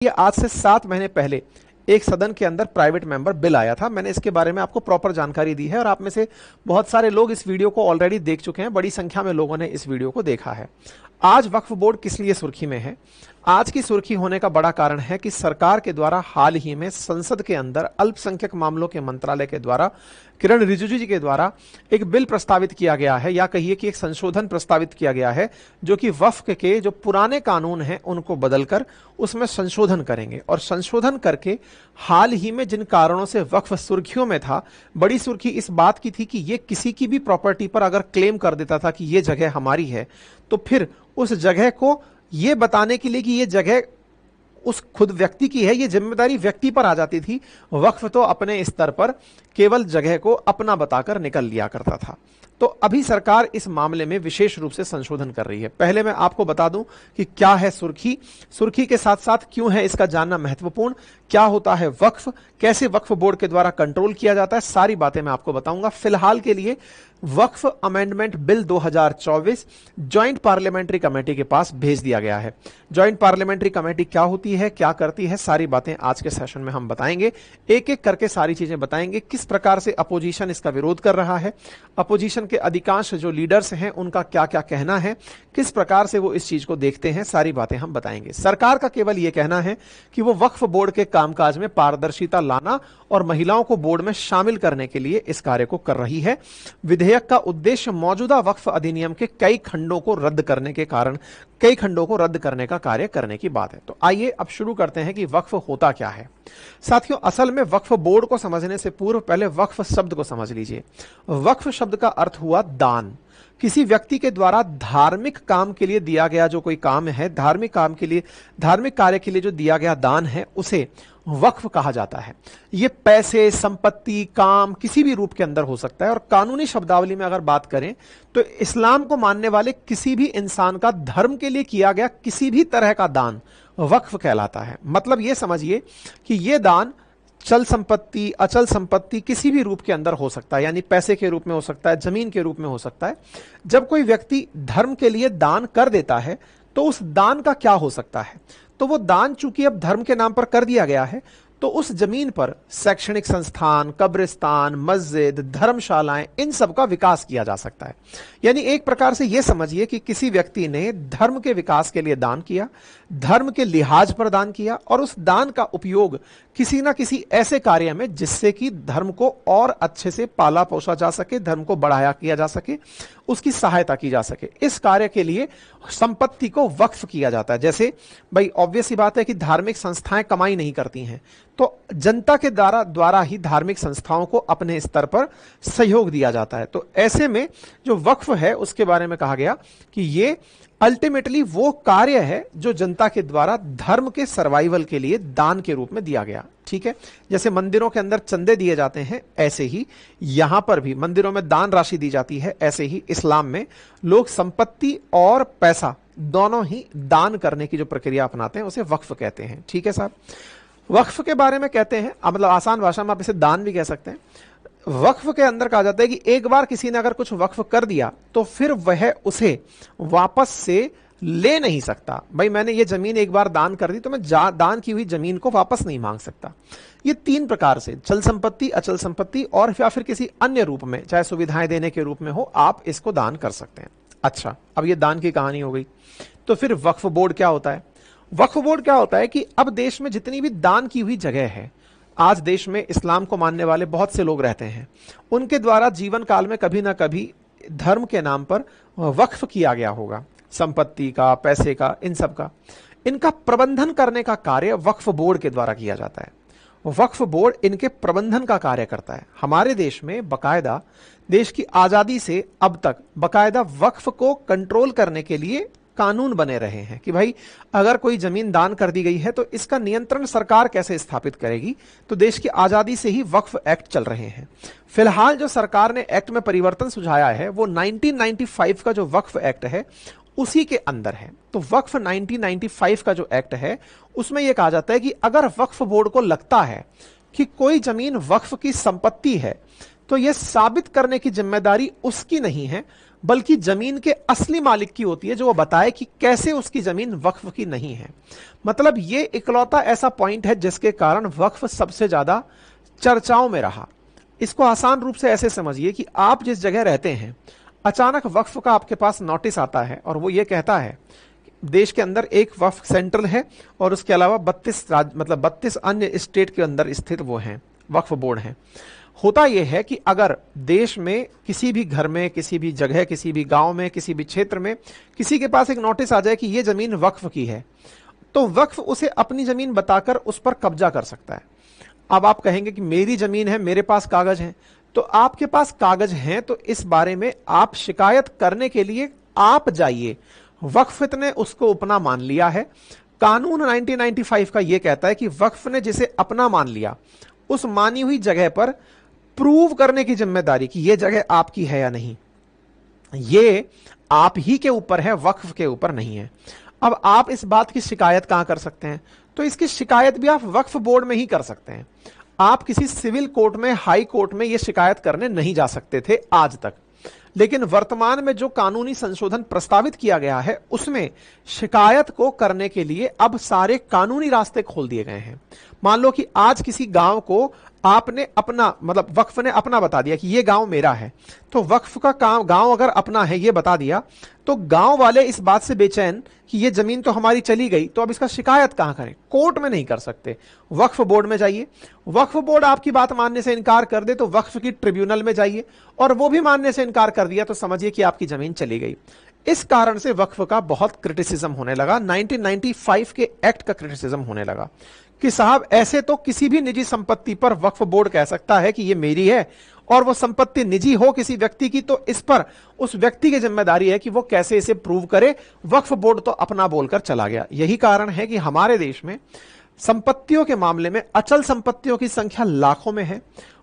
ये आज से 7 महीने पहले एक सदन के अंदर प्राइवेट मेंबर बिल आया था। मैंने इसके बारे में आपको प्रॉपर जानकारी दी है और आप में से बहुत सारे लोग इस वीडियो को ऑलरेडी देख चुके हैं। बड़ी संख्या में लोगों ने इस वीडियो को देखा है। आज वक्फ बोर्ड किस लिए सुर्खी में है? आज की सुर्खी होने का बड़ा कारण है कि सरकार के द्वारा हाल ही में संसद के अंदर अल्पसंख्यक मामलों के मंत्रालय के द्वारा किरण रिजिजू जी के द्वारा एक बिल प्रस्तावित किया गया है, या कहिए कि एक संशोधन प्रस्तावित किया गया है, जो कि वक्फ के जो पुराने कानून हैं उनको बदलकर उसमें संशोधन करेंगे। और संशोधन करके हाल ही में जिन कारणों से वक्फ सुर्खियों में था, बड़ी सुर्खी इस बात की थी कि ये किसी की भी प्रॉपर्टी पर अगर क्लेम कर देता था कि ये जगह हमारी है, तो फिर उस जगह को ये बताने के लिए कि ये जगह उस खुद व्यक्ति की है, ये जिम्मेदारी व्यक्ति पर आ जाती थी। वक्फ तो अपने स्तर पर केवल जगह को अपना बताकर निकल लिया करता था। तो अभी सरकार इस मामले में विशेष रूप से संशोधन कर रही है। पहले मैं आपको बता दूं कि क्या है सुर्खी, सुर्खी के साथ साथ क्यों है इसका जानना महत्वपूर्ण, क्या होता है वक्फ, कैसे वक्फ बोर्ड के द्वारा कंट्रोल किया जाता है, सारी बातें मैं आपको बताऊंगा। फिलहाल के लिए वक्फ amendment bill 2024 joint parliamentary committee के पास भेज दिया गया है। ज्वाइंट पार्लियामेंट्री कमेटी क्या होती है, क्या करती है, सारी बातें आज के सेशन में हम बताएंगे। एक एक करके सारी चीजें बताएंगे। किस प्रकार से अपोजिशन इसका विरोध कर रहा है, अपोजिशन के अधिकांश जो लीडर्स हैं उनका क्या क्या कहना है, किस प्रकार से वो इस चीज को देखते हैं, सारी बातें हम बताएंगे। सरकार का केवल यह कहना है कि वो वक्फ बोर्ड के कामकाज में पारदर्शिता लाना और महिलाओं को बोर्ड में शामिल करने के लिए इस कार्य को कर रही है। विधेयक का उद्देश्य मौजूदा वक्फ अधिनियम के कई खंडों को रद्द करने का कार्य करने की बात है। तो आइए अब शुरू करते हैं कि वक्फ होता क्या है। साथियों, असल में वक्फ बोर्ड को समझने से पूर्व पहले वक्फ शब्द को समझ लीजिए। वक्फ शब्द का अर्थ हुआ दान। किसी व्यक्ति के द्वारा धार्मिक काम के लिए दिया गया जो कोई काम है, धार्मिक कार्य के लिए जो दिया गया दान है, उसे वक्फ कहा जाता है। यह पैसे, संपत्ति, काम किसी भी रूप के अंदर हो सकता है। और कानूनी शब्दावली में अगर बात करें तो इस्लाम को मानने वाले किसी भी इंसान का धर्म के लिए किया गया किसी भी तरह का दान वक्फ कहलाता है। मतलब यह समझिए कि यह दान चल संपत्ति, अचल संपत्ति किसी भी रूप के अंदर हो सकता है, यानी पैसे के रूप में हो सकता है, जमीन के रूप में हो सकता है। जब कोई व्यक्ति धर्म के लिए दान कर देता है तो उस दान का क्या हो सकता है? तो वो दान चूंकि अब धर्म के नाम पर कर दिया गया है, तो उस जमीन पर शैक्षणिक संस्थान, कब्रिस्तान, मस्जिद, धर्मशालाएं, इन सब का विकास किया जा सकता है। यानी एक प्रकार से यह समझिए कि किसी व्यक्ति ने धर्म के विकास के लिए दान किया, धर्म के लिहाज पर दान किया, और उस दान का उपयोग किसी ना किसी ऐसे कार्य में जिससे कि धर्म को और अच्छे से पाला पोसा जा सके, धर्म को बढ़ाया किया जा सके, उसकी सहायता की जा सके, इस कार्य के लिए संपत्ति को वक्फ किया जाता है। जैसे भाई ऑब्वियस ही बात है कि धार्मिक संस्थाएं कमाई नहीं करती हैं, तो जनता के द्वारा ही धार्मिक संस्थाओं को अपने स्तर पर सहयोग दिया जाता है। तो ऐसे में जो वक्फ है उसके बारे में कहा गया कि ये अल्टीमेटली वो कार्य है जो जनता के द्वारा धर्म के सर्वाइवल के लिए दान के रूप में दिया गया। ठीक है, जैसे मंदिरों के अंदर चंदे दिए जाते हैं, ऐसे ही यहां पर भी मंदिरों में दान राशि दी जाती है। ऐसे ही इस्लाम में लोग संपत्ति और पैसा दोनों ही दान करने की जो प्रक्रिया अपनाते हैं उसे वक्फ कहते हैं। ठीक है साहब, वक्फ के बारे में कहते हैं, मतलब आसान भाषा में आप इसे दान भी कह सकते हैं। वक्फ के अंदर कहा जाता है कि एक बार किसी ने अगर कुछ वक्फ कर दिया तो फिर वह उसे वापस से ले नहीं सकता। भाई मैंने ये जमीन एक बार दान कर दी तो मैं दान की हुई जमीन को वापस नहीं मांग सकता। ये 3 प्रकार से, चल संपत्ति, अचल संपत्ति और या फिर किसी अन्य रूप में, चाहे सुविधाएं देने के रूप में हो, आप इसको दान कर सकते हैं। अच्छा, अब ये दान की कहानी हो गई। तो फिर वक्फ बोर्ड क्या होता है? वक्फ बोर्ड क्या होता है कि अब देश में जितनी भी दान की हुई जगह है, आज देश में इस्लाम को मानने वाले बहुत से लोग रहते हैं, उनके द्वारा जीवन काल में कभी ना कभी धर्म के नाम पर वक्फ किया गया होगा, संपत्ति का, पैसे का, इन सब का। इनका प्रबंधन करने का कार्य वक्फ बोर्ड के द्वारा किया जाता है। वक्फ बोर्ड इनके प्रबंधन का कार्य करता है। हमारे देश में बकायदा, देश की आजादी से अब तक बकायदा वक्फ को कंट्रोल करने के लिए कानून बने रहे हैं कि भाई अगर कोई जमीन दान कर दी गई है तो इसका नियंत्रण सरकार कैसे स्थापित करेगी। तो देश की आजादी से ही वक्फ एक्ट चल रहे हैं। फिलहाल जो सरकार ने एक्ट में परिवर्तन सुझाया है वो 1995 का जो वक्फ एक्ट है उसी के अंदर है। तो वक्फ 1995 का जो एक्ट है उसमें यह कहा जाता है कि अगर वक्फ बोर्ड को लगता है कि कोई जमीन वक्फ की संपत्ति है तो यह साबित करने की जिम्मेदारी उसकी नहीं है, बल्कि जमीन के असली मालिक की होती है, जो वो बताए कि कैसे उसकी जमीन वक्फ की नहीं है। मतलब ये इकलौता ऐसा पॉइंट है जिसके कारण वक्फ सबसे ज्यादा चर्चाओं में रहा। इसको आसान रूप से ऐसे समझिए कि आप जिस जगह रहते हैं, अचानक वक्फ का आपके पास नोटिस आता है और वो ये कहता है देश के अंदर एक वक्फ सेंट्रल है और उसके अलावा 32 अन्य स्टेट के अंदर स्थित वो हैं वक्फ बोर्ड हैं। होता यह है कि अगर देश में किसी भी घर में, किसी भी जगह, किसी भी गांव में, किसी भी क्षेत्र में किसी के पास एक नोटिस आ जाए कि यह जमीन वक्फ की है, तो वक्फ उसे अपनी जमीन बताकर उस पर कब्जा कर सकता है। अब आप कहेंगे कि मेरी जमीन है, मेरे पास कागज हैं, तो आपके पास कागज हैं तो इस बारे में आप शिकायत करने के लिए आप जाइए। वक्फ ने उसको अपना मान लिया है। कानून 1995 का यह कहता है कि वक्फ ने जिसे अपना मान लिया, उस मानी हुई जगह पर प्रूव करने की जिम्मेदारी कि यह जगह आपकी है या नहीं, यह आप ही के ऊपर है, वक्फ के ऊपर नहीं है। अब आप इस बात की शिकायत कहां कर सकते हैं? तो इसकी शिकायत भी आप वक्फ बोर्ड में ही कर सकते हैं। आप किसी सिविल कोर्ट में, हाई कोर्ट में यह शिकायत करने नहीं जा सकते थे आज तक। लेकिन वर्तमान में जो कानूनी संशोधन प्रस्तावित किया गया है, उसमें शिकायत को करने के लिए अब सारे कानूनी रास्ते खोल दिए गए हैं। मान लो कि आज किसी गांव को आपने अपना, मतलब वक्फ ने अपना बता दिया कि यह गांव मेरा है, तो वक्फ का काम, गांव अगर अपना है यह बता दिया, तो गांव वाले इस बात से बेचैन कि यह जमीन तो हमारी चली गई, तो अब इसका शिकायत कहां करें? कोर्ट में नहीं कर सकते, वक्फ बोर्ड में जाइए। वक्फ बोर्ड आपकी बात मानने से इनकार कर दे तो वक्फ की ट्रिब्यूनल में जाइए, और वो भी मानने से इनकार कर दिया तो समझिए कि आपकी जमीन चली गई। इस कारण से वक्फ का बहुत क्रिटिसिज्म होने लगा। 1995 के एक्ट का क्रिटिसिज्म होने लगा कि साहब ऐसे तो किसी भी निजी संपत्ति पर वक्फ बोर्ड कह सकता है कि ये मेरी है, और वो संपत्ति निजी हो किसी व्यक्ति की, तो इस पर उस व्यक्ति की जिम्मेदारी है कि वो कैसे इसे प्रूव करे। वक्फ बोर्ड तो अपना बोलकर चला गया। यही कारण है कि हमारे देश में संपत्तियों के मामले में अचल संपत्तियों की संख्या लाखों में है।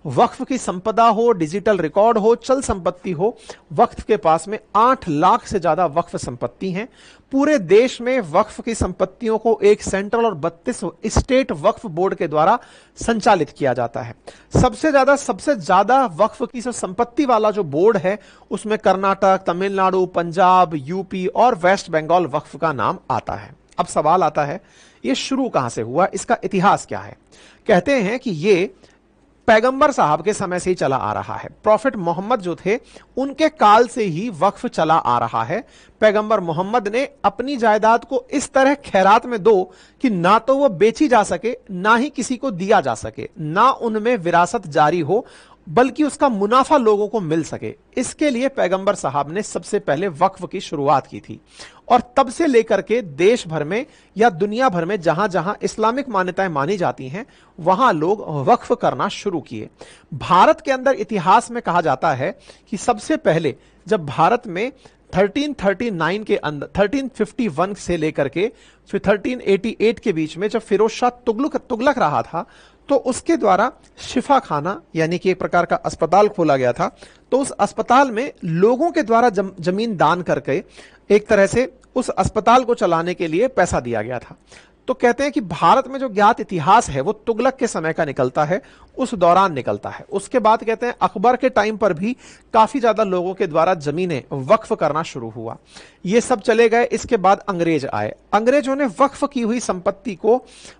वक्फ की संपदा हो, डिजिटल रिकॉर्ड हो, चल संपत्ति हो, वक्फ के पास में 8 लाख से ज्यादा वक्फ संपत्ति हैं। पूरे देश में वक्फ की संपत्तियों को एक सेंट्रल और 32 स्टेट वक्फ बोर्ड के द्वारा संचालित किया जाता है। सबसे ज्यादा वक्फ की संपत्ति वाला जो बोर्ड है, उसमें कर्नाटक, तमिलनाडु, पंजाब, यूपी और वेस्ट बंगाल वक्फ का नाम आता है। अब सवाल आता है, ये शुरू कहां से हुआ, इसका इतिहास क्या है? कहते हैं कि ये पैगंबर साहब के समय से ही चला आ रहा है। प्रॉफिट मोहम्मद जो थे, उनके काल से ही वक्फ चला आ रहा है। पैगंबर मोहम्मद ने अपनी जायदाद को इस तरह खैरात में दो कि ना तो वो बेची जा सके, ना ही किसी को दिया जा सके, ना उनमें विरासत जारी हो, बल्कि उसका मुनाफा लोगों को मिल सके। इसके लिए पैगंबर साहब ने सबसे पहले वक्फ की शुरुआत की थी, और तब से लेकर के देश भर में या दुनिया भर में जहां जहां इस्लामिक मान्यताएं मानी जाती हैं, वहां लोग वक्फ करना शुरू किए। भारत के अंदर इतिहास में कहा जाता है कि सबसे पहले जब भारत में 1339 के अंदर, 1351 से लेकर के फिर 1388 के बीच में जब फिरोज शाह तुगलक रहा था, तो उसके द्वारा शिफा खाना यानी कि एक प्रकार का अस्पताल खोला गया था। तो उस अस्पताल में लोगों के द्वारा जमीन दान करके एक तरह से उस अस्पताल को चलाने के लिए पैसा दिया गया था। तो कहते हैं कि भारत में जो ज्ञात इतिहास है वो तुगलक के समय का निकलता है, उस दौरान निकलता है। उसके बाद कहते हैं अकबर के टाइम पर भी काफी ज्यादा लोगों के द्वारा जमीनें वक्फ करना शुरू हुआ। ये सब चले गए। इसके बाद अंग्रेज आए। अंग्रेजों ने वक्फ की हुई संपत्ति को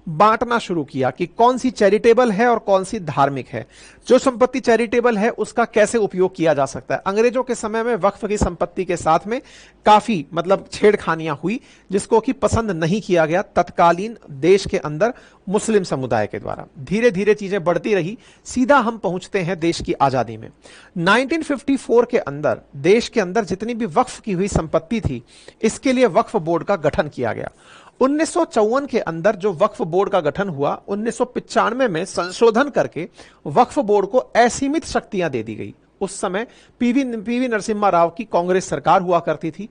बांटना शुरू किया कि कौन सी चैरिटेबल है और कौन सी धार्मिक है। जो संपत्ति चैरिटेबल है उसका कैसे उपयोग किया जा सकता है। अंग्रेजों के समय में वक्फ की संपत्ति के साथ में काफी छेड़खानियां हुई, जिसको कि पसंद नहीं किया गया तत्कालीन देश के अंदर मुस्लिम समुदाय के द्वारा। धीरे धीरे चीजें बढ़ती रही, सीधा हम पहुंचते हैं देश की आजादी में। 1954 के अंदर देश के अंदर जितनी भी वक्फ की हुई संपत्ति थी, इसके लिए वक्फ बोर्ड का गठन किया गया। 1954 के अंदर जो वक्फ बोर्ड का गठन हुआ, 1995 में संशोधन करके वक्फ बोर्ड को असीमित शक्तियां दे दी गई। उस समय पीवी नरसिम्हा राव की कांग्रेस सरकार हुआ करती थी।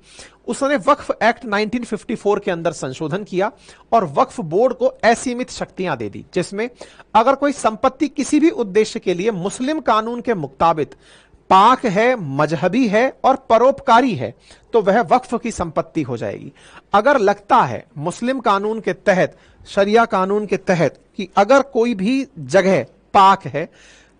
उसने वक्फ एक्ट 1954 के अंदर संशोधन किया और वक्फ बोर्ड को असीमित शक्तियां दे दी, जिसमें अगर कोई संपत्ति किसी भी उद्देश्य के लिए मुस्लिम कानून के मुताबिक पाक है, मजहबी है और परोपकारी है, तो वह वक्फ की संपत्ति हो जाएगी। अगर लगता है मुस्लिम कानून के तहत, शरिया कानून के तहत कि अगर कोई भी जगह पाक है,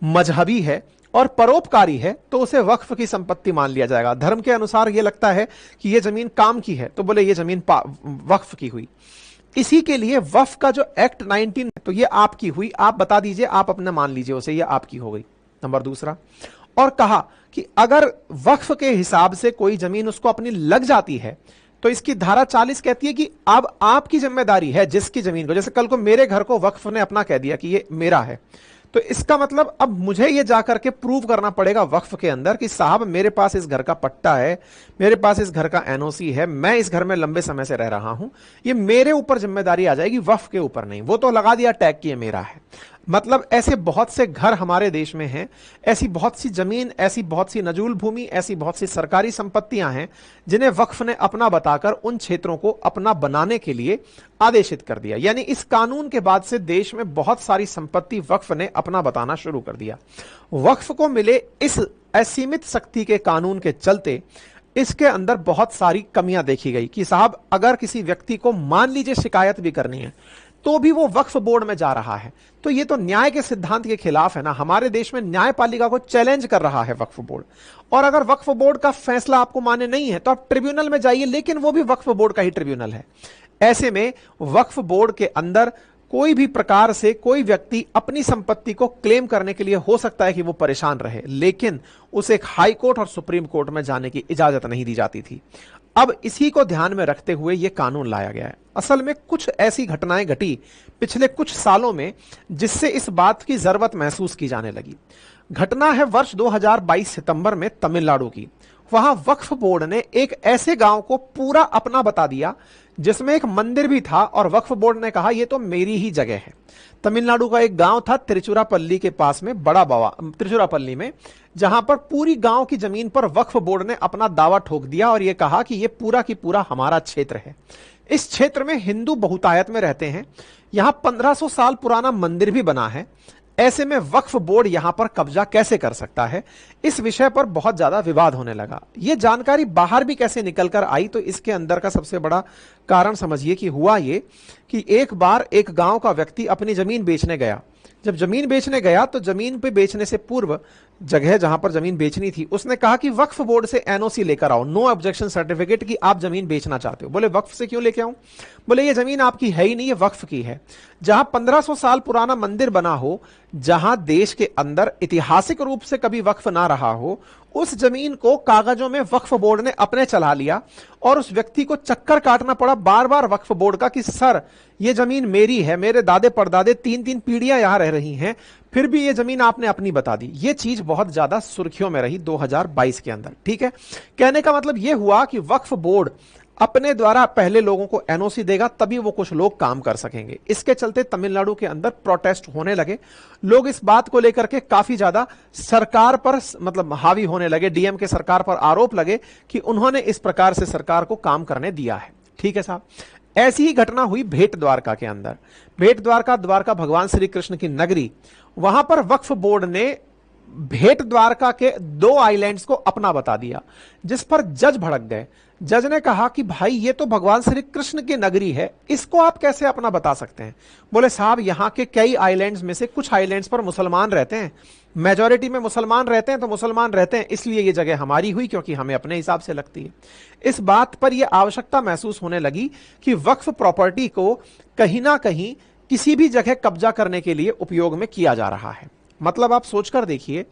मजहबी है और परोपकारी है तो उसे वक्फ की संपत्ति मान लिया जाएगा। धर्म के अनुसार यह लगता है कि यह जमीन काम की है तो बोले ये जमीन वक्फ की हुई। इसी के लिए वक्फ का जो एक्ट 19 तो ये आपकी हुई, आप बता दीजिए, आप अपना मान लीजिए उसे, ये आपकी हो गई। नंबर दूसरा, और कहा कि अगर वक्फ के हिसाब से कोई जमीन उसको अपनी लग जाती है तो इसकी धारा 40 कहती है कि अब आपकी जिम्मेदारी है जिसकी जमीन को, जैसे कल को मेरे घर को वक्फ ने अपना कह दिया कि ये मेरा है, तो इसका मतलब अब मुझे ये जाकर के प्रूव करना पड़ेगा वक्फ के अंदर कि साहब मेरे पास इस घर का पट्टा है, मेरे पास इस घर का एनओसी है, मैं इस घर में लंबे समय से रह रहा हूं, ये मेरे ऊपर जिम्मेदारी आ जाएगी, वक्फ के ऊपर नहीं। वो तो लगा दिया टैग कि ये मेरा है। मतलब ऐसे बहुत से घर हमारे देश में हैं, ऐसी बहुत सी जमीन, ऐसी बहुत सी नजूल भूमि, ऐसी बहुत सी सरकारी संपत्तियां हैं जिन्हें वक्फ ने अपना बताकर उन क्षेत्रों को अपना बनाने के लिए आदेशित कर दिया। यानी इस कानून के बाद से देश में बहुत सारी संपत्ति वक्फ ने अपना बताना शुरू कर दिया। वक्फ को मिले इस असीमित शक्ति के कानून के चलते इसके अंदर बहुत सारी कमियां देखी गई कि साहब अगर किसी व्यक्ति को मान लीजिए शिकायत भी करनी है तो भी वो वक्फ बोर्ड में जा रहा है, तो ये तो न्याय के सिद्धांत के खिलाफ है ना। हमारे देश में न्यायपालिका को चैलेंज कर रहा है वक्फ बोर्ड, और अगर वक्फ बोर्ड का फैसला आपको माने नहीं है तो आप ट्रिब्यूनल में जाइए, लेकिन वो भी वक्फ बोर्ड का ही ट्रिब्यूनल है। ऐसे में वक्फ बोर्ड के अंदर कोई भी प्रकार से कोई व्यक्ति अपनी संपत्ति को क्लेम करने के लिए हो सकता है कि वो परेशान रहे, लेकिन उसे एक हाई कोर्ट और सुप्रीम कोर्ट में जाने की इजाजत नहीं दी जाती थी। अब इसी को ध्यान में रखते हुए यह कानून लाया गया है। असल में कुछ ऐसी घटनाएं घटी पिछले कुछ सालों में जिससे इस बात की जरूरत महसूस की जाने लगी। घटना है वर्ष 2022 सितंबर में तमिलनाडु की। वहां वक्फ बोर्ड ने एक ऐसे गांव को पूरा अपना बता दिया जिसमें एक मंदिर भी था, और वक्फ बोर्ड ने कहा यह तो मेरी ही जगह है। तमिलनाडु का एक गांव था तिरुचिरापल्ली के पास में, बड़ा बावा तिरुचिरापल्ली में, जहां पर पूरी गांव की जमीन पर वक्फ बोर्ड ने अपना दावा ठोक दिया और यह कहा कि यह पूरा की पूरा हमारा क्षेत्र है। इस क्षेत्र में हिंदू बहुतायत में रहते हैं, यहां 1500 साल पुराना मंदिर भी बना है। ऐसे में वक्फ बोर्ड यहां पर कब्जा कैसे कर सकता है, इस विषय पर बहुत ज्यादा विवाद होने लगा। यह जानकारी बाहर भी कैसे निकलकर आई, तो इसके अंदर का सबसे बड़ा कारण समझिए कि हुआ यह कि एक बार एक गांव का व्यक्ति अपनी जमीन बेचने गया। जब जमीन बेचने गया तो जमीन पे बेचने से पूर्व जगह जहां पर जमीन बेचनी थी उसने कहा कि वक्फ बोर्ड से एनओसी लेकर आओ, नो ऑब्जेक्शन सर्टिफिकेट, कि आप जमीन बेचना चाहते हो। बोले वक्फ से क्यों लेके आऊं? बोले ये जमीन आपकी है ही नहीं, ये वक्फ की है। जहां 1500 साल पुराना मंदिर बना हो, जहां देश के अंदर ऐतिहासिक रूप से कभी वक्फ ना रहा हो, उस जमीन को कागजों में वक्फ बोर्ड ने अपने चला लिया और उस व्यक्ति को चक्कर काटना पड़ा बार बार वक्फ बोर्ड का कि सर ये जमीन मेरी है, मेरे दादे परदादे 3-3 पीढ़ियां यहां रह रही हैं, फिर भी ये जमीन आपने अपनी बता दी। ये चीज बहुत ज्यादा सुर्खियों में रही 2022 के अंदर। ठीक है, कहने का मतलब यह हुआ कि वक्फ बोर्ड अपने द्वारा पहले लोगों को एनओसी देगा तभी वो कुछ लोग काम कर सकेंगे। इसके चलते तमिलनाडु के अंदर प्रोटेस्ट होने लगे, लोग इस बात को लेकर के काफी ज्यादा सरकार पर मतलब हावी होने लगे, डीएम के सरकार पर आरोप लगे कि उन्होंने इस प्रकार से सरकार को काम करने दिया है। ठीक है साहब, ऐसी ही घटना हुई भेट द्वारका के अंदर। भेट द्वारका, द्वारका भगवान श्री कृष्ण की नगरी, वहां पर वक्फ बोर्ड ने भेट द्वारका के 2 आइलैंड्स को अपना बता दिया, जिस पर जज भड़क गए। जज ने कहा कि भाई ये तो भगवान श्री कृष्ण की नगरी है, इसको आप कैसे अपना बता सकते हैं? बोले साहब यहां के कई आइलैंड्स में से कुछ आइलैंड्स पर मुसलमान रहते हैं, मेजॉरिटी में मुसलमान रहते हैं, तो मुसलमान रहते हैं इसलिए ये जगह हमारी हुई क्योंकि हमें अपने हिसाब से लगती है। इस बात पर यह आवश्यकता महसूस होने लगी कि वक्फ प्रॉपर्टी को कहीं ना कहीं किसी भी जगह कब्जा करने के लिए उपयोग में किया जा रहा है। मतलब आप सोचकर देखिए,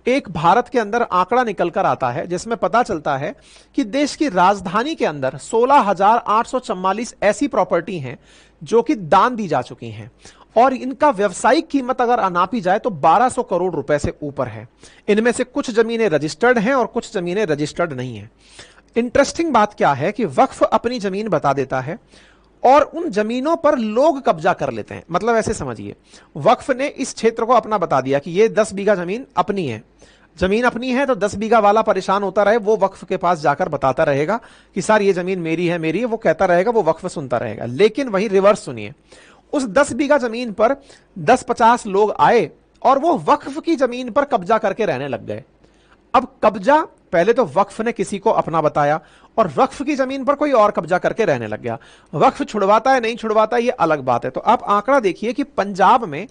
एक भारत के अंदर आंकड़ा निकलकर आता है जिसमें पता चलता है कि देश की राजधानी के अंदर 16,844 ऐसी प्रॉपर्टी हैं जो कि दान दी जा चुकी हैं, और इनका व्यवसायिक कीमत अगर नापी जाए तो 1200 करोड़ रुपए से ऊपर है। इनमें से कुछ जमीनें रजिस्टर्ड हैं और कुछ जमीनें रजिस्टर्ड नहीं हैं। इंटरेस्टिंग बात क्या है कि वक्फ अपनी जमीन बता देता है और उन जमीनों पर लोग कब्जा कर लेते हैं। मतलब ऐसे समझिए, वक्फ ने इस क्षेत्र को अपना बता दिया कि ये 10 बीघा जमीन अपनी है। जमीन अपनी है तो 10 बीघा वाला परेशान होता रहे, वो वक्फ के पास जाकर बताता रहेगा कि सर ये जमीन मेरी है, मेरी है, वो कहता रहेगा, वो वक्फ सुनता रहेगा। लेकिन वही रिवर्स सुनिए, उस 10 बीघा जमीन पर 10-50 लोग आए और वो वक्फ की जमीन पर कब्जा करके रहने लग गए। अब कब्जा, पहले तो वक्फ ने किसी को अपना बताया और वक्फ की जमीन पर कोई और कब्जा करके रहने लग गया। वक्फ छुड़वाता है नहीं छुड़वाता ये अलग बात है। तो आप आंकड़ा देखिए कि पंजाब में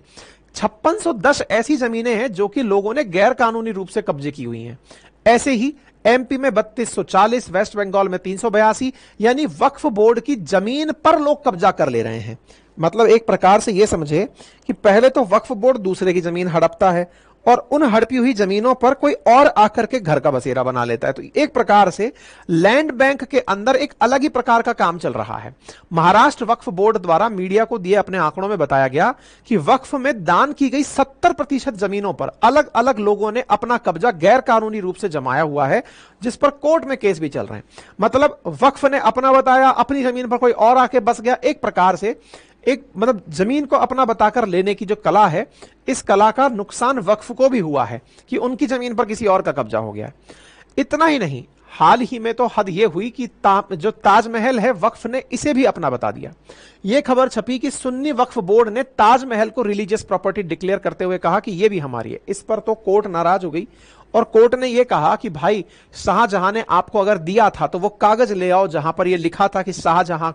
5610 ऐसी जमीनें हैं जो कि लोगों ने गैर कानूनी रूप से कब्जे की हुई हैं। ऐसे ही एमपी में 3240, वेस्ट बंगाल में 382, यानी वक्फ बोर्ड की जमीन पर लोग कब्जा कर ले रहे हैं। मतलब एक प्रकार से यह समझे कि पहले तो वक्फ बोर्ड दूसरे की जमीन हड़पता है और उन हड़पी हुई जमीनों पर कोई और आकर के घर का बसेरा बना लेता है। तो एक प्रकार से लैंड बैंक के अंदर एक अलग ही प्रकार का काम चल रहा है। महाराष्ट्र वक्फ बोर्ड द्वारा मीडिया को दिए अपने आंकड़ों में बताया गया कि वक्फ में दान की गई 70% जमीनों पर अलग अलग लोगों ने अपना कब्जा गैर कानूनी रूप से जमाया हुआ है, जिस पर कोर्ट में केस भी चल रहे हैं। मतलब वक्फ ने अपना बताया, अपनी जमीन पर कोई और आके बस गया। एक प्रकार से एक मतलब जमीन को अपना बताकर लेने की जो कला है, इस कला का नुकसान वक्फ को भी हुआ है कि उनकी जमीन पर किसी और का कब्जा हो गया है। इतना ही नहीं, हाल ही में तो हद यह हुई कि जो ताजमहल है वक्फ ने इसे भी अपना बता दिया। यह खबर छपी कि सुन्नी वक्फ बोर्ड ने ताजमहल को रिलीजियस प्रॉपर्टी डिक्लेयर करते हुए कहा कि यह भी हमारी है। इस पर तो कोर्ट नाराज हो गई और कोर्ट ने यह कहा कि भाई शाहजहां ने आपको अगर दिया था तो वो कागज ले आओ जहां पर यह लिखा था कि शाहजहां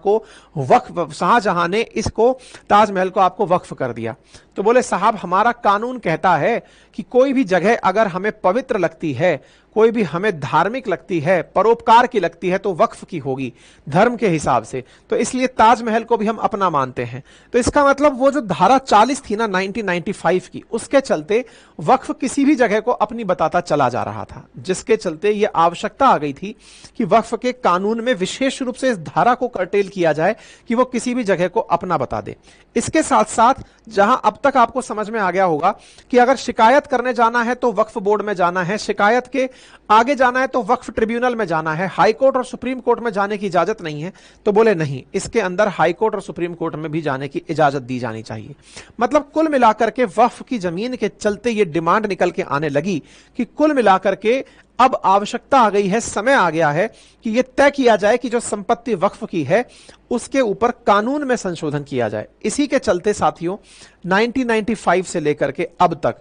ने इसको ताजमहल को आपको वक्फ कर दिया। तो बोले साहब, हमारा कानून कहता है कि कोई भी जगह अगर हमें पवित्र लगती है, कोई भी हमें धार्मिक लगती है, परोपकार की लगती है, तो वक्फ की होगी धर्म के हिसाब से। तो इसलिए ताजमहल को भी हम अपना मानते हैं। तो इसका मतलब वो जो धारा 40 थी ना 1995 की, उसके चलते वक्फ किसी भी जगह को अपनी बताता चला जा रहा था, जिसके चलते ये आवश्यकता आ गई थी कि वक्फ के कानून में विशेष रूप से इस धारा को कर्टेल किया जाए कि वो किसी भी जगह को अपना बता दे। इसके साथ साथ जहां अब तक आपको समझ में आ गया होगा कि अगर शिकायत करने जाना है तो वक्फ बोर्ड में जाना है, शिकायत के आगे जाना है तो वक्फ ट्रिब्यूनल में जाना है, हाई कोर्ट और सुप्रीम कोर्ट में जाने की इजाजत नहीं है। तो बोले नहीं, इसके अंदर हाई कोर्ट और सुप्रीम कोर्ट में भी जाने की इजाजत दी जानी चाहिए। मतलब कुल मिलाकर के वक्फ की जमीन के चलते यह डिमांड निकल के आने लगी कि कुल मिलाकर के अब आवश्यकता आ गई है, समय आ गया है कि यह तय किया जाए कि जो संपत्ति वक्फ की है उसके ऊपर कानून में संशोधन किया जाए। इसी के चलते साथियों 1995 से लेकर के अब तक,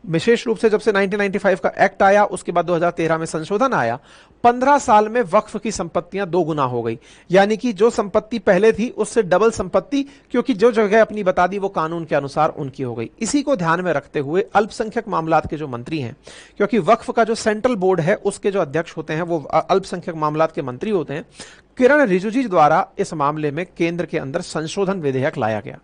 विशेष रूप से जब से 1995 का एक्ट आया, उसके बाद 2013 में संशोधन आया, 15 साल में वक्फ की संपत्तियां 2 गुना हो गई। यानी कि जो संपत्ति पहले थी उससे डबल संपत्ति, क्योंकि जो जगह अपनी बता दी वो कानून के अनुसार उनकी हो गई। इसी को ध्यान में रखते हुए अल्पसंख्यक मामलात के जो मंत्री हैं, क्योंकि वक्फ का जो सेंट्रल बोर्ड है उसके जो अध्यक्ष होते हैं वो अल्पसंख्यक मामलात के मंत्री होते हैं, किरण रिजिजू जी द्वारा इस मामले में केंद्र के अंदर संशोधन विधेयक लाया गया।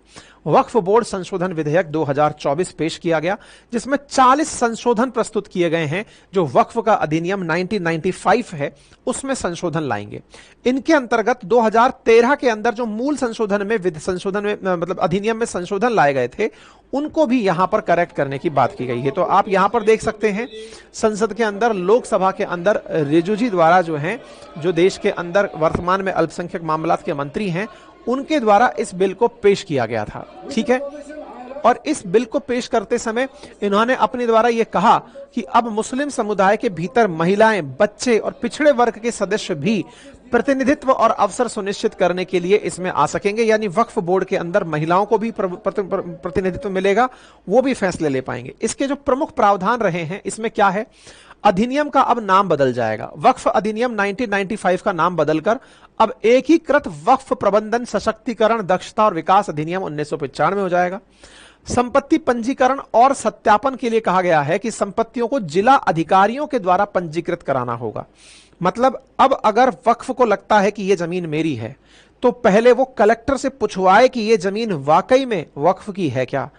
वक्फ बोर्ड संशोधन विधेयक 2024 पेश किया गया, जिसमें 40 संशोधन प्रस्तुत किए गए हैं जो वक्फ का अधिनियम 1995 है उसमें संशोधन लाएंगे। इनके अंतर्गत 2013 के अंदर जो मूल संशोधन में मतलब अधिनियम में संशोधन लाए गए थे, उनको भी यहां पर करेक्ट करने की बात की गई है। तो आप यहां पर देख सकते हैं संसद के अंदर, लोकसभा के अंदर रिजिजू जी द्वारा जो है, जो देश के अंदर वर्तमान में अल्पसंख्यक मामलात के मंत्री हैं, उनके द्वारा इस बिल को पेश किया गया था। ठीक है, और इस बिल को पेश करते समय इन्होंने अपने द्वारा यह कहा कि अब मुस्लिम समुदाय के भीतर महिलाएं, बच्चे और पिछड़े वर्ग के सदस्य भी प्रतिनिधित्व और अवसर सुनिश्चित करने के लिए इसमें आ सकेंगे। यानी वक्फ बोर्ड के अंदर महिलाओं को भी प्रतिनिधित्व मिलेगा, वो भी फैसले ले पाएंगे। इसके जो प्रमुख प्रावधान रहे हैं इसमें क्या है, अधिनियम का अब नाम बदल जाएगा। वक्फ अधिनियम 1995 का नाम बदलकर अब एकीकृत वक्फ प्रबंधन, सशक्तिकरण, दक्षता और विकास अधिनियम 1995 हो जाएगा। संपत्ति पंजीकरण और सत्यापन के लिए कहा गया है कि संपत्तियों को जिला अधिकारियों के द्वारा पंजीकृत कराना होगा। मतलब अब अगर वक्फ को लगता है कि यह जमीन मेरी है तो पहले वो कलेक्टर से पूछवाए कि यह जमीन वाकई में वक्फ की है क्या।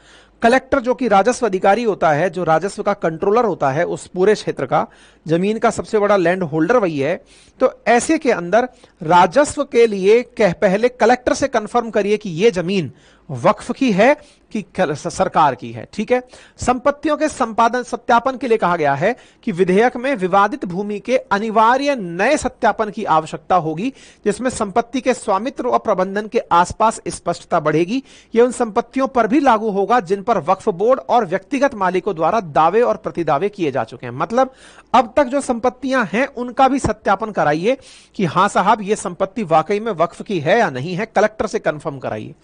कलेक्टर जो कि राजस्व अधिकारी होता है, जो राजस्व का कंट्रोलर होता है उस पूरे क्षेत्र का, जमीन का सबसे बड़ा लैंड होल्डर वही है। तो ऐसे के अंदर राजस्व के लिए पहले कलेक्टर से कंफर्म करिए कि यह जमीन वक्फ की है कि सरकार की है। ठीक है, संपत्तियों के संपादन सत्यापन के लिए कहा गया है कि विधेयक में विवादित भूमि के अनिवार्य नए सत्यापन की आवश्यकता होगी, जिसमें संपत्ति के स्वामित्व और प्रबंधन के आसपास स्पष्टता बढ़ेगी। यह उन संपत्तियों पर भी लागू होगा जिन पर वक्फ बोर्ड और व्यक्तिगत मालिकों द्वारा दावे और प्रतिदावे किए जा चुके हैं। मतलब अब तक जो संपत्तियां हैं उनका भी सत्यापन कराइए कि हां साहब ये संपत्ति वाकई में वक्फ की है या नहीं है, कलेक्टर से कंफर्म कराइए।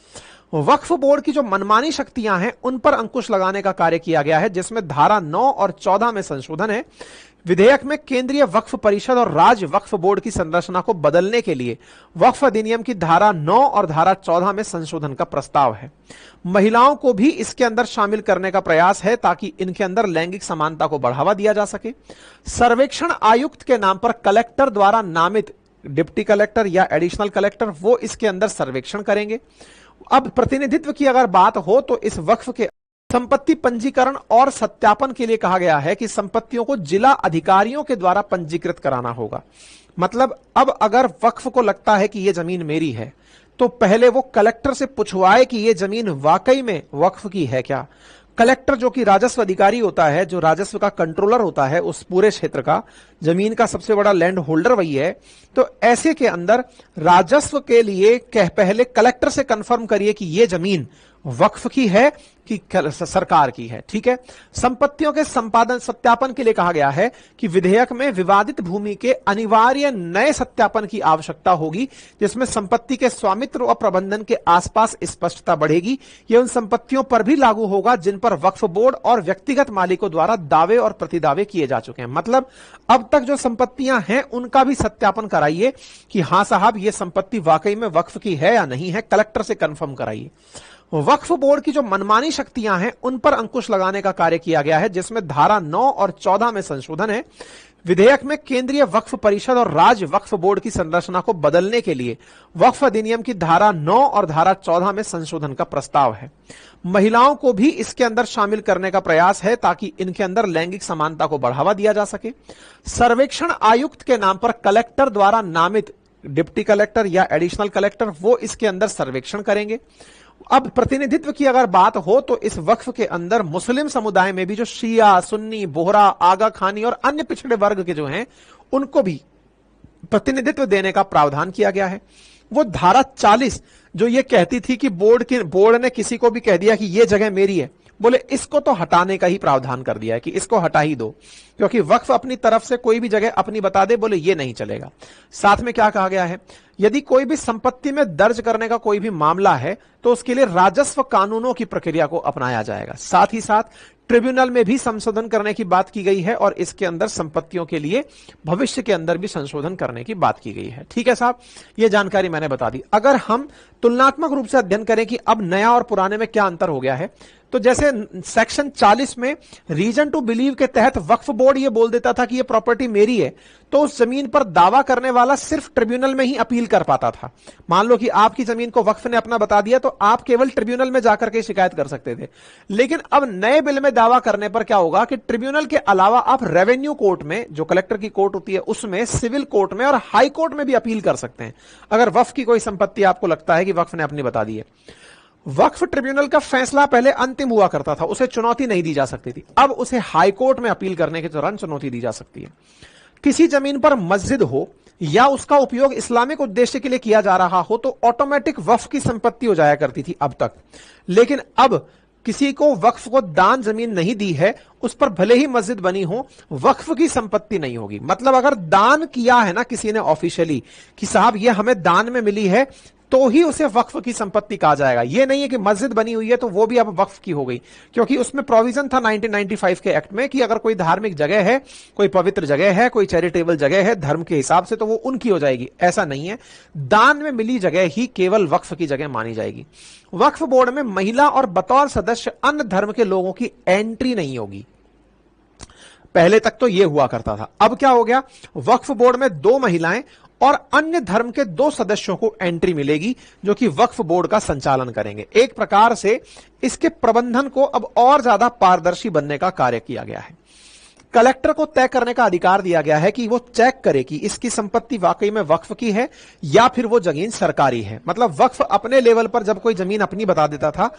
वक्फ बोर्ड की जो मनमानी शक्तियां हैं उन पर अंकुश लगाने का कार्य किया गया है, जिसमें धारा 9 और 14 में संशोधन है विधेयक में केंद्रीय वक्फ परिषद और राज्य वक्फ बोर्ड की संरचना को बदलने के लिए वक्फ अधिनियम की धारा 9 और धारा 14 में संशोधन का प्रस्ताव है। महिलाओं को भी इसके अंदर शामिल करने का प्रयास है ताकि इनके अंदर लैंगिक समानता को बढ़ावा दिया जा सके। सर्वेक्षण आयुक्त के नाम पर कलेक्टर द्वारा नामित डिप्टी कलेक्टर या एडिशनल कलेक्टर वो इसके अंदर सर्वेक्षण करेंगे। अब प्रतिनिधित्व की अगर बात हो तो इस वक्फ के संपत्ति पंजीकरण और सत्यापन के लिए कहा गया है कि संपत्तियों को जिला अधिकारियों के द्वारा पंजीकृत कराना होगा। मतलब अब अगर वक्फ को लगता है कि यह जमीन मेरी है तो पहले वो कलेक्टर से पूछवाए कि यह जमीन वाकई में वक्फ की है क्या। कलेक्टर जो कि राजस्व अधिकारी होता है, जो राजस्व का कंट्रोलर होता है उस पूरे क्षेत्र का, जमीन का सबसे बड़ा लैंड होल्डर वही है। तो ऐसे के अंदर राजस्व के लिए पहले कलेक्टर से कंफर्म करिए कि यह जमीन वक्फ की है कि सरकार की है। ठीक है। संपत्तियों के संपादन सत्यापन के लिए कहा गया है कि विधेयक में विवादित भूमि के अनिवार्य नए सत्यापन की आवश्यकता होगी, जिसमें संपत्ति के स्वामित्व और प्रबंधन के आसपास स्पष्टता बढ़ेगी। यह उन संपत्तियों पर भी लागू होगा जिन पर वक्फ बोर्ड और व्यक्तिगत मालिकों द्वारा दावे और प्रतिदावे किए जा चुके हैं। मतलब अब तक जो संपत्तियां हैं उनका भी सत्यापन कराइए कि हां साहब ये संपत्ति वाकई में वक्फ की है या नहीं है, कलेक्टर से कंफर्म कराइए। वक्फ बोर्ड की जो मनमानी शक्तियां हैं उन पर अंकुश लगाने का कार्य किया गया है, जिसमें धारा 9 और 14 में संशोधन है। विधेयक में केंद्रीय वक्फ परिषद और राज्य वक्फ बोर्ड की संरचना को बदलने के लिए वक्फ अधिनियम की धारा 9 और धारा 14 में संशोधन का प्रस्ताव है। महिलाओं को भी इसके अंदर शामिल करने का प्रयास है ताकि इनके अंदर लैंगिक समानता को बढ़ावा दिया जा सके। सर्वेक्षण आयुक्त के नाम पर कलेक्टर द्वारा नामित डिप्टी कलेक्टर या एडिशनल कलेक्टर वो इसके अंदर सर्वेक्षण करेंगे। अब प्रतिनिधित्व की अगर बात हो तो इस वक्फ के अंदर मुस्लिम समुदाय में भी जो शिया, सुन्नी, बोहरा, आगा खानी और अन्य पिछड़े वर्ग के जो हैं उनको भी प्रतिनिधित्व देने का प्रावधान किया गया है। वो धारा 40 जो ये कहती थी कि बोर्ड ने किसी को भी कह दिया कि ये जगह मेरी है, बोले इसको तो हटाने का ही प्रावधान कर दिया है कि इसको हटा ही दो, क्योंकि वक्फ अपनी तरफ से कोई भी जगह अपनी बता दे, बोले ये नहीं चलेगा। साथ में क्या कहा गया है, यदि कोई भी संपत्ति में दर्ज करने का कोई भी मामला है तो उसके लिए राजस्व कानूनों की प्रक्रिया को अपनाया जाएगा। साथ ही साथ ट्रिब्यूनल में भी संशोधन करने की बात की गई है और इसके अंदर संपत्तियों के लिए भविष्य के अंदर भी संशोधन करने की बात की गई है। ठीक है साहब, यह जानकारी मैंने बता दी। अगर हम तुलनात्मक रूप से अध्ययन करें कि अब नया और पुराने में क्या अंतर हो गया है, तो जैसे सेक्शन 40 में रीजन टू बिलीव के तहत वक्फ बोर्ड ये बोल देता था कि ये प्रॉपर्टी मेरी है, तो उस जमीन पर दावा करने वाला सिर्फ ट्रिब्यूनल में ही अपील कर पाता था। मान लो कि आपकी जमीन को वक्फ ने अपना बता दिया तो आप केवल ट्रिब्यूनल में जाकर के शिकायत कर सकते थे। लेकिन अब नए बिल में दावा करने पर क्या होगा कि ट्रिब्यूनल के अलावा आप रेवेन्यू कोर्ट में, जो कलेक्टर की कोर्ट होती है उसमें, सिविल कोर्ट में और हाई कोर्ट में भी अपील कर सकते हैं अगर वक्फ की कोई संपत्ति आपको लगता है कि वक्फ ने अपनी बता दी है। वक्फ ट्रिब्यूनल का फैसला पहले अंतिम हुआ करता था, उसे चुनौती नहीं दी जा सकती थी, अब उसे हाई कोर्ट में अपील करने के दौरान चुनौती दी जा सकती है। किसी जमीन पर मस्जिद हो या उसका उपयोग इस्लामिक उद्देश्य के लिए किया जा रहा हो तो ऑटोमेटिक वक्फ की संपत्ति हो जाया करती थी अब तक। लेकिन अब किसी को वक्फ को दान जमीन नहीं दी है, उस पर भले ही मस्जिद बनी हो, वक्फ की संपत्ति नहीं होगी। मतलब अगर दान किया है ना किसी ने ऑफिशियली कि साहब ये हमें दान में मिली है, तो ही उसे वक्फ की संपत्ति कहा जाएगा। यह नहीं है कि मस्जिद बनी हुई है तो वो भी अब वक्फ की हो गई, क्योंकि उसमें प्रोविजन था 1995 के एक्ट में कि अगर कोई धार्मिक जगह है, कोई पवित्र जगह है, कोई चैरिटेबल जगह है धर्म के हिसाब से, तो वो उनकी हो जाएगी। ऐसा नहीं है, दान में मिली जगह ही केवल वक्फ की जगह मानी जाएगी। वक्फ बोर्ड में महिला और बतौर सदस्य अन्य धर्म के लोगों की एंट्री नहीं होगी। पहले तक तो यह हुआ करता था, अब क्या हो गया, वक्फ बोर्ड में 2 महिलाएं और अन्य धर्म के 2 सदस्यों को एंट्री मिलेगी जो कि वक्फ बोर्ड का संचालन करेंगे। एक प्रकार से इसके प्रबंधन को अब और ज्यादा पारदर्शी बनने का कार्य किया गया है। कलेक्टर को तय करने का अधिकार दिया गया है कि वो चेक करे कि इसकी संपत्ति वाकई में वक्फ की है या फिर वो जमीन सरकारी है। मतलब वक्फ अपने लेवल पर जब कोई जमीन अपनी बता देता था,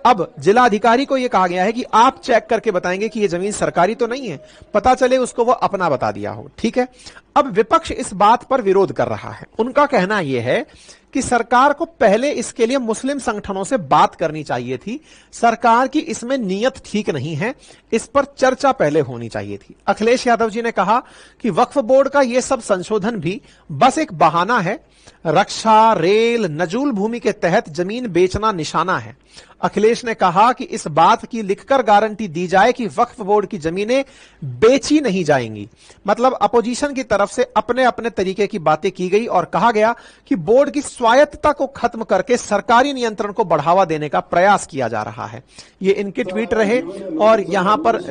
अब जिला अधिकारी को यह कहा गया है कि आप चेक करके बताएंगे कि ये जमीन सरकारी तो नहीं है, पता चले उसको वो अपना बता दिया हो। ठीक है। अब विपक्ष इस बात पर विरोध कर रहा है। उनका कहना यह है कि सरकार को पहले इसके लिए मुस्लिम संगठनों से बात करनी चाहिए थी, सरकार की इसमें नीयत ठीक नहीं है, इस पर चर्चा पहले होनी चाहिए थी। अखिलेश यादव जी ने कहा कि वक्फ बोर्ड का यह सब संशोधन भी बस एक बहाना है, रक्षा, रेल, नजूल भूमि के तहत जमीन बेचना निशाना है। अखिलेश ने कहा कि इस बात की लिखकर गारंटी दी जाए कि वक्फ बोर्ड की जमीनें बेची नहीं जाएंगी। मतलब अपोजिशन की तरफ से अपने अपने तरीके की बातें की गई और कहा गया कि बोर्ड की स्वायत्तता को खत्म करके सरकारी नियंत्रण को बढ़ावा देने का प्रयास किया जा रहा है। ये इनके ट्वीट रहे। और यहां पर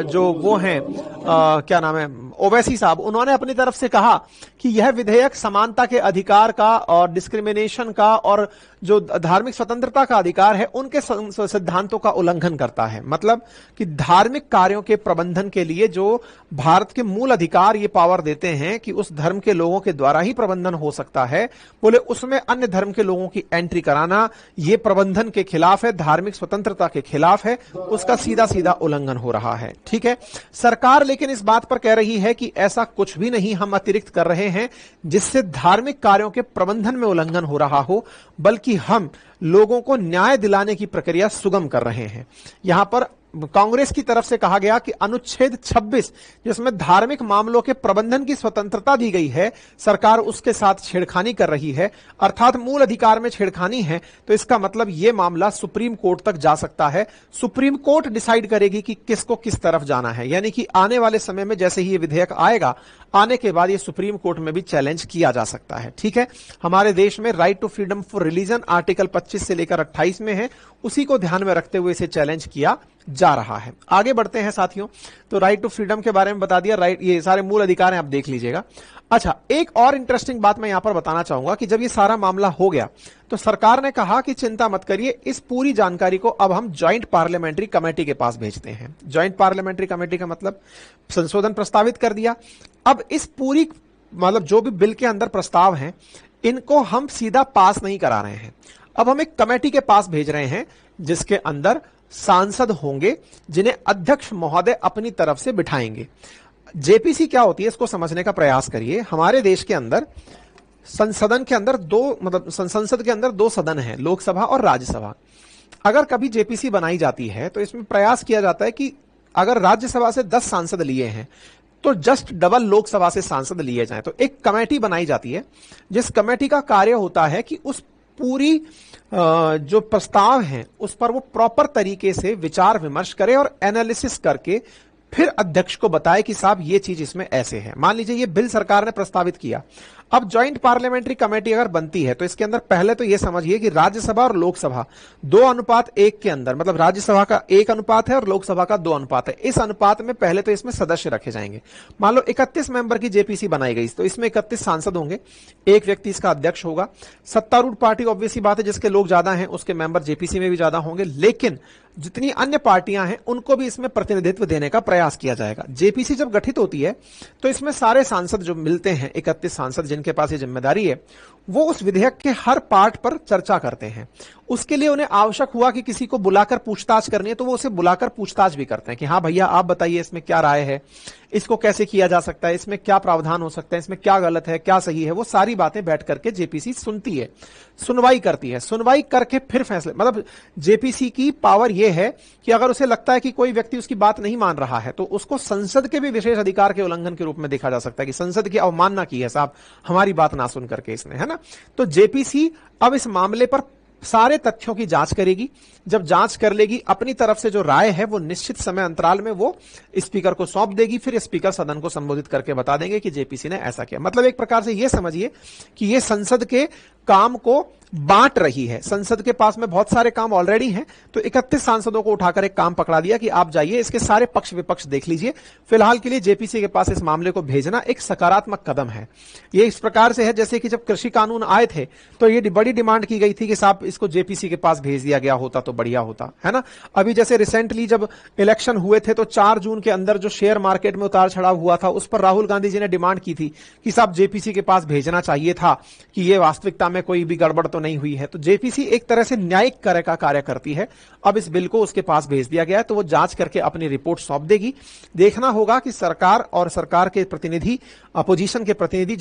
जो वो हैं क्या नाम है, ओवैसी साहब, उन्होंने अपनी तरफ से कहा कि यह विधेयक समानता के अधिकार का और डिस्क्रिमिनेशन का और जो धार्मिक स्वतंत्रता का अधिकार है उनके सिद्धांतों का उल्लंघन करता है। मतलब कि धार्मिक कार्यों के प्रबंधन के लिए जो भारत के मूल अधिकार ये पावर देते हैं कि उस धर्म के लोगों के द्वारा ही प्रबंधन हो सकता है, बोले उसमें अन्य धर्म के लोगों की एंट्री कराना ये प्रबंधन के खिलाफ है, धार्मिक स्वतंत्रता के खिलाफ है, उसका सीधा सीधा उल्लंघन हो रहा है। ठीक है, सरकार लेकिन इस बात पर कह रही है कि ऐसा कुछ भी नहीं हम अतिरिक्त कर रहे हैं जिससे धार्मिक कार्यों के प्रबंधन में उल्लंघन हो रहा हो, बल्कि हम लोगों को न्याय दिलाने की प्रक्रिया सुगम कर रहे हैं। यहां पर कांग्रेस की तरफ से कहा गया कि अनुच्छेद 26 जिसमें धार्मिक मामलों के प्रबंधन की स्वतंत्रता दी गई है, सरकार उसके साथ छेड़खानी कर रही है, अर्थात मूल अधिकार में छेड़खानी है। तो इसका मतलब यह मामला सुप्रीम कोर्ट तक जा सकता है। सुप्रीम कोर्ट डिसाइड करेगी कि किसको किस तरफ जाना है। यानी कि आने वाले समय में जैसे ही ये विधेयक आएगा, आने के बाद ये सुप्रीम कोर्ट में भी चैलेंज किया जा सकता है। ठीक है, हमारे देश में right to freedom for religion article 25 से लेकर 28 में है, उसी को ध्यान में रखते हुए इसे चैलेंज किया जा रहा है। आगे बढ़ते हैं साथियों। तो राइट टू फ्रीडम के बारे में बता दिया, राइट, ये सारे मूल अधिकार हैं, आप देख लीजिएगा। अच्छा, एक और इंटरेस्टिंग बात मैं यहां पर बताना चाहूंगा कि जब ये सारा मामला हो गया तो सरकार ने कहा कि चिंता मत करिए, इस पूरी जानकारी को अब हम ज्वाइंट पार्लियामेंट्री कमेटी के पास भेजते हैं। ज्वाइंट पार्लियामेंट्री कमेटी का मतलब संशोधन प्रस्तावित कर दिया। अब इस पूरी मतलब जो भी बिल के अंदर प्रस्ताव हैं, इनको हम सीधा पास नहीं करा रहे हैं, अब हम एक कमेटी के पास भेज रहे हैं जिसके अंदर सांसद होंगे जिन्हें अध्यक्ष महोदय अपनी तरफ से बिठाएंगे। जेपीसी क्या होती है इसको समझने का प्रयास करिए। हमारे देश के अंदर संसद के अंदर दो सदन हैं, लोकसभा और राज्यसभा। अगर कभी जेपीसी बनाई जाती है तो इसमें प्रयास किया जाता है कि अगर राज्यसभा से 10 सांसद लिए हैं तो जस्ट डबल लोकसभा से सांसद लिए जाएं। तो एक कमेटी बनाई जाती है जिस कमेटी का कार्य होता है कि उस पूरी जो प्रस्ताव हैं उस पर वो प्रॉपर तरीके से विचार विमर्श करे और एनालिसिस करके फिर अध्यक्ष को बताए कि साहब ये चीज इसमें ऐसे है। मान लीजिए ये बिल सरकार ने प्रस्तावित किया, अब ज्वाइंट पार्लियामेंट्री कमेटी अगर बनती है तो इसके अंदर पहले तो ये समझिए कि राज्यसभा और लोकसभा 2:1 के अंदर, मतलब राज्यसभा का 1 अनुपात है और लोकसभा का 2 अनुपात है। इस अनुपात में पहले तो इसमें सदस्य रखे जाएंगे। मान लो 31 मेंबर की जेपीसी बनाई गई तो इसमें 31 सांसद होंगे, एक व्यक्ति इसका अध्यक्ष होगा। सत्तारूढ़ पार्टी ऑब्वियसली बात है, जिसके लोग ज्यादा हैं उसके मेंबर जेपीसी में भी ज्यादा होंगे, लेकिन जितनी अन्य पार्टियां हैं उनको भी इसमें प्रतिनिधित्व देने का प्रयास किया जाएगा। जेपीसी जब गठित होती है तो इसमें सारे सांसद जो मिलते हैं, 31 सांसद जिनके पास ये जिम्मेदारी है, वो उस विधेयक के हर पार्ट पर चर्चा करते हैं। उसके लिए उन्हें आवश्यक हुआ कि किसी को बुलाकर पूछताछ करनी है तो वो उसे बुलाकर पूछताछ भी करते हैं कि हाँ भैया आप बताइए इसमें क्या राय है, इसको कैसे किया जा सकता है, इसमें क्या प्रावधान हो सकता है, इसमें क्या गलत है, क्या सही है। वो सारी बातें बैठ करके जेपीसी सुनती है, सुनवाई करती है, सुनवाई करके फिर फैसले, मतलब जेपीसी की पावर यह है कि अगर उसे लगता है कि कोई व्यक्ति उसकी बात नहीं मान रहा है तो उसको संसद के भी विशेष अधिकार के उल्लंघन के रूप में देखा जा सकता है कि संसद की अवमानना की है साहब, हमारी बात ना सुन करके इसने, है ना। तो जेपीसी अब इस मामले पर सारे तथ्यों की जांच करेगी। जब जांच कर लेगी, अपनी तरफ से जो राय है वो निश्चित समय अंतराल में वो स्पीकर को सौंप देगी, फिर स्पीकर सदन को संबोधित करके बता देंगे कि जेपीसी ने ऐसा किया। मतलब एक प्रकार से ये समझिए कि ये संसद के काम को बांट रही है। संसद के पास में बहुत सारे काम ऑलरेडी हैं, तो 31 सांसदों को उठाकर एक काम पकड़ा दिया कि आप जाइए इसके सारे पक्ष विपक्ष देख लीजिए। फिलहाल के लिए जेपीसी के पास इस मामले को भेजना एक सकारात्मक कदम है। ये इस प्रकार से है जैसे कि जब कृषि कानून आए थे तो ये बड़ी डिमांड की गई थी कि साहब इसको जेपीसी के पास भेज दिया गया होता तो बढ़िया होता, है ना। अभी जैसे रिसेंटली जब इलेक्शन हुए थे तो 4 जून के अंदर जो शेयर मार्केट में उतार चढ़ाव हुआ था उस पर राहुल गांधी जी ने डिमांड की थी कि साहब जेपीसी के पास भेजना चाहिए था कि ये वास्तविकता में कोई भी गड़बड़ तो नहीं हुई है। तो जेपीसी एक तरह से न्यायिक कार्य का कार्य करती है। अब इस बिल को उसके पास भेज दिया गया है, तो वो जांच करके अपनी रिपोर्ट सौंप देगी। देखना होगा कि सरकार और सरकार के प्रतिनिधि, अपोजिशन के प्रतिनिधि